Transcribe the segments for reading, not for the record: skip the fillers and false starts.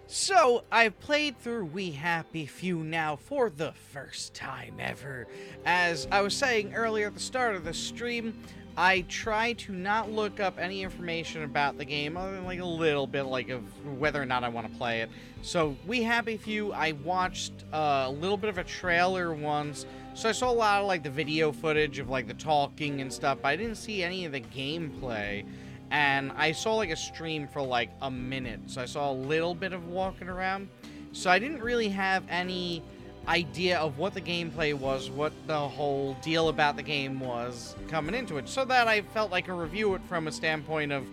So, I've played through We Happy Few now for the first time ever. As I was saying earlier at the start of the stream, I try to not look up any information about the game other than like a little bit like of whether or not I want to play it. So, We Happy Few, I watched a little bit of a trailer once. So I saw a lot of like the video footage of like the talking and stuff, but I didn't see any of the gameplay. And I saw like a stream for like a minute, so I saw a little bit of walking around. So I didn't really have any idea of what the gameplay was, what the whole deal about the game was coming into it, so that I felt like a review it from a standpoint of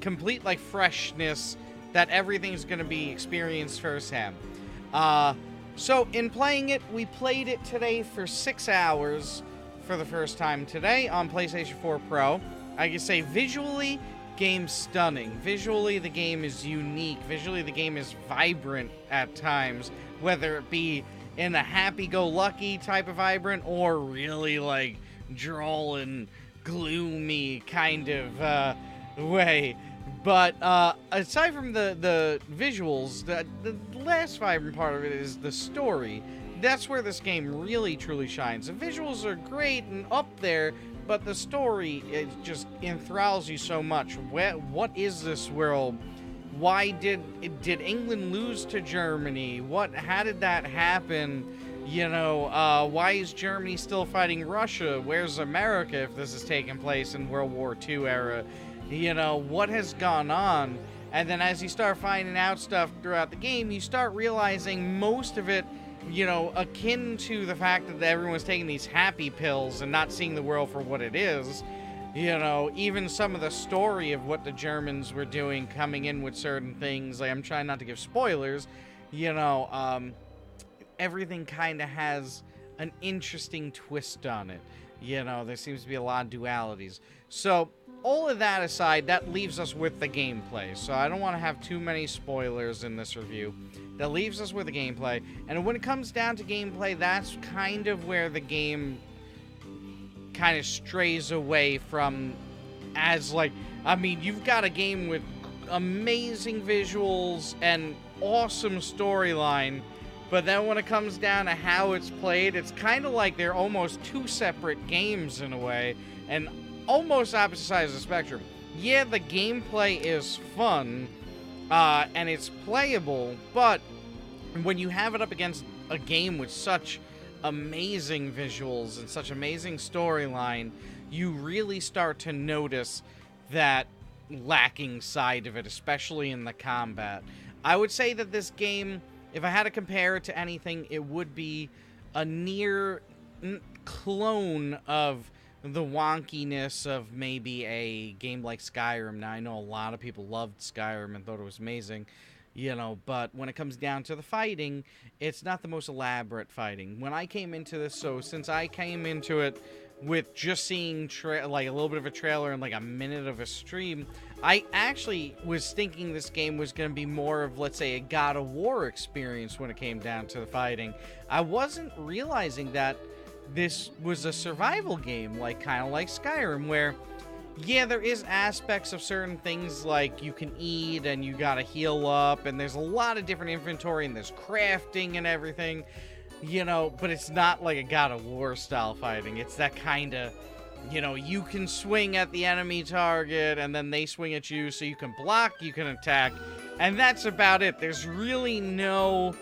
complete like freshness, that everything's going to be experienced firsthand. So in playing it, we played it today for 6 hours for the first time today on PlayStation 4 Pro. I can say visually, game's stunning. Visually, the game is unique. Visually, the game is vibrant at times, whether it be in a happy-go-lucky type of vibrant or really like drawling, gloomy kind of way. But aside from the visuals, the last vibrant part of it is the story. That's where this game really truly shines. The visuals are great and up there, but the story, it just enthralls you so much. What is this world? Why did England lose to Germany? How did that happen? You know, why is Germany still fighting Russia? Where's America if this is taking place in World War II era? You know, what has gone on? And then as you start finding out stuff throughout the game, you start realizing most of it, you know, akin to the fact that everyone's taking these happy pills and not seeing the world for what it is. You know, even some of the story of what the Germans were doing, coming in with certain things, like, I'm trying not to give spoilers, you know, everything kind of has an interesting twist on it. You know, there seems to be a lot of dualities. So, all of that aside, that leaves us with the gameplay. So I don't want to have too many spoilers in this review. That leaves us with the gameplay. And when it comes down to gameplay, that's kind of where the game kind of strays away from, as like, I mean, you've got a game with amazing visuals and awesome storyline, but then when it comes down to how it's played, it's kind of like they're almost two separate games in a way, and almost opposite sides of the spectrum. Yeah, the gameplay is fun, and it's playable, but when you have it up against a game with such amazing visuals and such amazing storyline, you really start to notice that lacking side of it, especially in the combat. I would say that this game, if I had to compare it to anything, it would be a near clone of the wonkiness of maybe a game like Skyrim. Now, I know a lot of people loved Skyrim and thought it was amazing, you know, but when it comes down to the fighting, it's not the most elaborate fighting. When I came into this, so since I came into it with just seeing like a little bit of a trailer and like a minute of a stream, I actually was thinking this game was going to be more of, let's say, a God of War experience when it came down to the fighting. I wasn't realizing that this was a survival game, like kind of like Skyrim, where, yeah, there is aspects of certain things like you can eat and you gotta heal up, and there's a lot of different inventory and there's crafting and everything, you know, but it's not like a God of War style fighting. It's that kind of, you know, you can swing at the enemy target and then they swing at you, so you can block, you can attack, and that's about it. There's no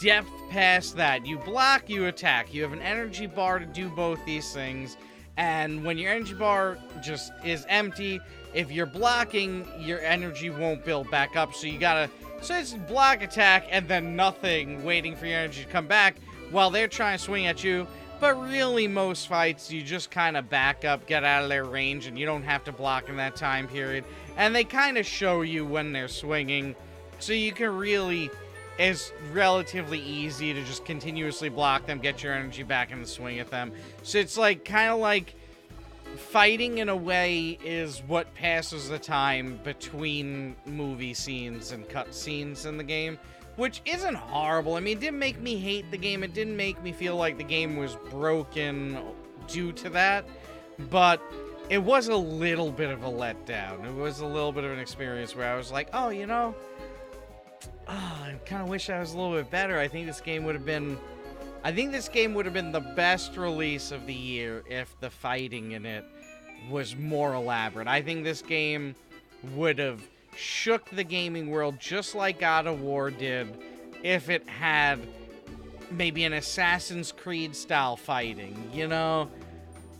depth past that. You block, you attack. You have an energy bar to do both these things. And when your energy bar just is empty, if you're blocking, your energy won't build back up. So you gotta, so it's block, attack, and then nothing, waiting for your energy to come back while they're trying to swing at you. But really, most fights, you just kind of back up, get out of their range, and you don't have to block in that time period. And they kind of show you when they're swinging, so you can really, it's relatively easy to just continuously block them, get your energy back, and swing at them. So it's like kind of like fighting in a way is what passes the time between movie scenes and cut scenes in the game, which isn't horrible. I mean, it didn't make me hate the game. It didn't make me feel like the game was broken due to that, but it was a little bit of a letdown. It was a little bit of an experience where I was like, oh, you know, I kind of wish I was a little bit better. I think this game would have been the best release of the year if the fighting in it was more elaborate. I think this game would have shook the gaming world just like God of War did if it had maybe an Assassin's Creed style fighting, you know?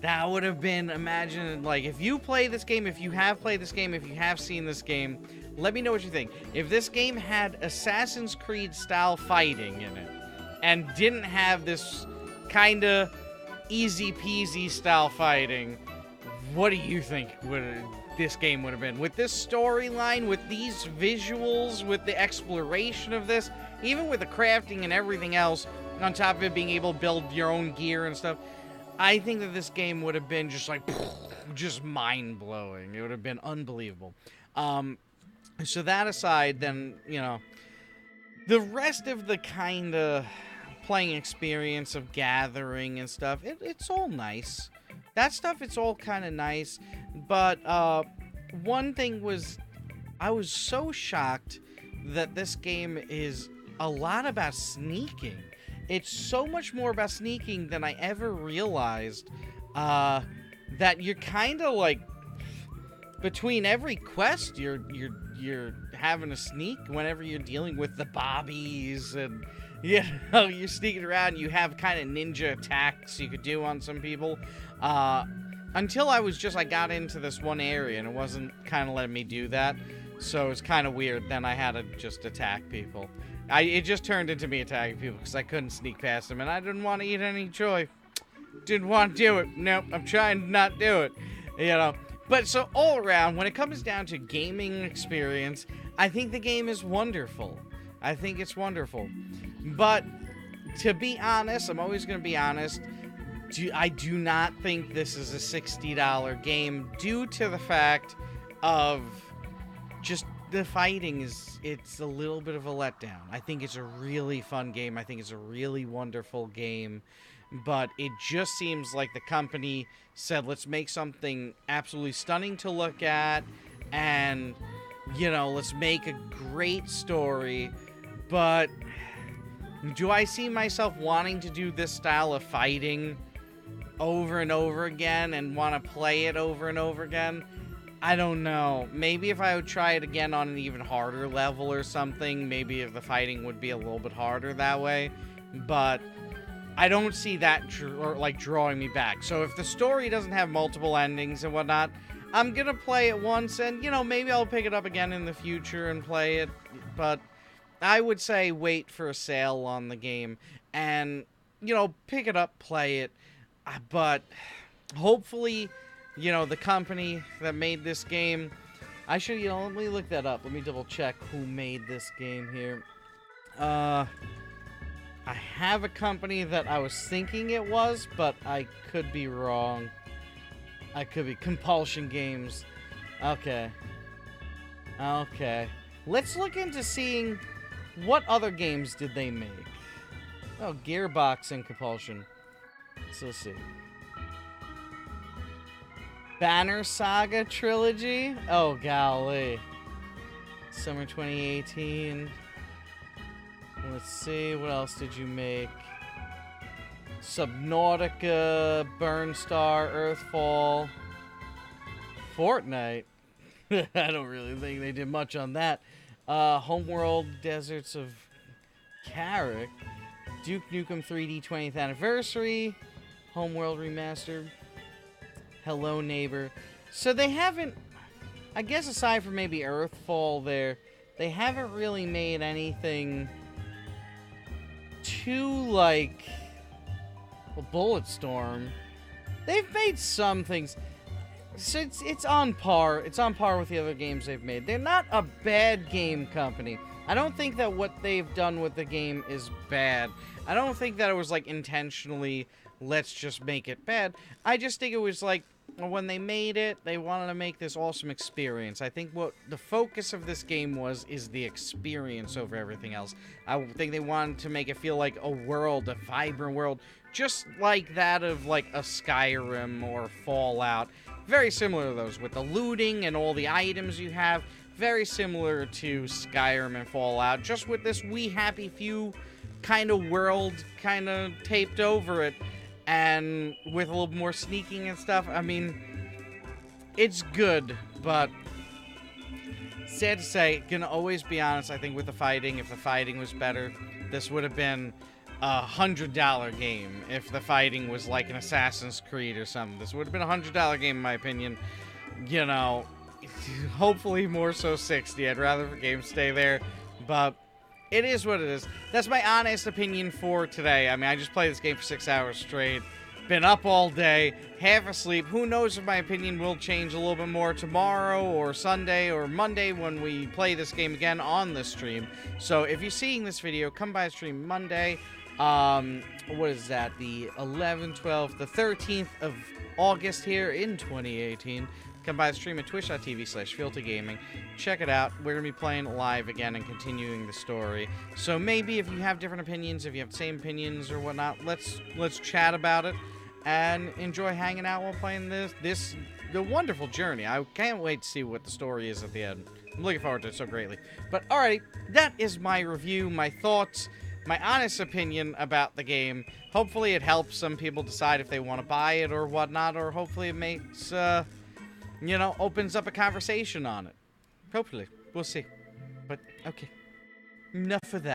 That would have been, imagine, like, if you play this game, if you have played this game, if you have seen this game, let me know what you think. If this game had Assassin's Creed style fighting in it, and didn't have this kind of easy peasy style fighting, what do you think this game would have been? With this storyline, with these visuals, with the exploration of this, even with the crafting and everything else, on top of it being able to build your own gear and stuff, I think that this game would have been just like, just mind-blowing. It would have been unbelievable. So that aside, then, you know, the rest of the kind of playing experience of gathering and stuff, it's all nice. That stuff, it's all kind of nice. But one thing was, I was so shocked that this game is a lot about sneaking. It's so much more about sneaking than I ever realized. That you're kind of like, between every quest, you're having to sneak whenever you're dealing with the bobbies, and you know, you're sneaking around. You have kind of ninja attacks you could do on some people. Until I got into this one area and it wasn't kind of letting me do that, so it's kind of weird. Then I had to just attack people. It just turned into me attacking people because I couldn't sneak past them, and I didn't want to eat any joy. Didn't want to do it. Nope, I'm trying to not do it. You know. But so all around, when it comes down to gaming experience, I think the game is wonderful. I think it's wonderful. But to be honest, I'm always going to be honest, I do not think this is a $60 game due to the fact of just the fighting it's a little bit of a letdown. I think it's a really fun game. I think it's a really wonderful game. But it just seems like the company said, let's make something absolutely stunning to look at, and, you know, let's make a great story. But do I see myself wanting to do this style of fighting over and over again and want to play it over and over again? I don't know. Maybe if I would try it again on an even harder level or something, maybe if the fighting would be a little bit harder that way. But I don't see that drawing me back. So if the story doesn't have multiple endings and whatnot, I'm gonna play it once, and, you know, maybe I'll pick it up again in the future and play it. But I would say wait for a sale on the game and, you know, pick it up, play it. But hopefully, you know, the company that made this game, I should, you know, let me look that up. Let me double check who made this game here. I have a company that I was thinking it was, but I could be wrong. I could be Compulsion Games. Okay. Let's look into seeing what other games did they make. Oh, Gearbox and Compulsion. So let's see. Banner Saga Trilogy? Oh, golly. Summer 2018. Let's see, what else did you make? Subnautica, Burnstar, Earthfall, Fortnite. I don't really think they did much on that. Homeworld, Deserts of Carrick, Duke Nukem 3D 20th Anniversary, Homeworld Remastered, Hello Neighbor. So they haven't, I guess aside from maybe Earthfall there, they haven't really made anything too, like, well, Bulletstorm. They've made some things. So it's on par. It's on par with the other games they've made. They're not a bad game company. I don't think that what they've done with the game is bad. I don't think that it was, like, intentionally, let's just make it bad. I just think it was, like, when they made it, they wanted to make this awesome experience. I think what the focus of this game is the experience over everything else. I think they wanted to make it feel like a world, a vibrant world, just like that of, like, a Skyrim or Fallout. Very similar to those, with the looting and all the items you have. very similar to Skyrim and Fallout, just with this We Happy Few kind of world kind of taped over it, and with a little more sneaking and stuff. I mean, it's good, but sad to say, gonna always be honest, I think with the fighting, if the fighting was better, this would have been $100 game. If the fighting was like an Assassin's Creed or something, this would have been a $100 game in my opinion. You know, hopefully more so 60. I'd rather the game stay there, but it is what it is. That's my honest opinion for today. I mean, I just played this game for 6 hours straight. Been up all day, half asleep. Who knows if my opinion will change a little bit more tomorrow or Sunday or Monday when we play this game again on the stream. So if you're seeing this video, come by the stream Monday. What is that? The 11th, 12th, the 13th of August here in 2018. Come by the stream at twitch.tv/Fealty Gaming. Check it out. We're going to be playing live again and continuing the story. So maybe if you have different opinions, if you have the same opinions or whatnot, let's chat about it and enjoy hanging out while playing the wonderful journey. I can't wait to see what the story is at the end. I'm looking forward to it so greatly. But alrighty, that is my review, my thoughts, my honest opinion about the game. Hopefully it helps some people decide if they want to buy it or whatnot, or hopefully it makes, you know, opens up a conversation on it. Hopefully. We'll see. But, okay. Enough of that.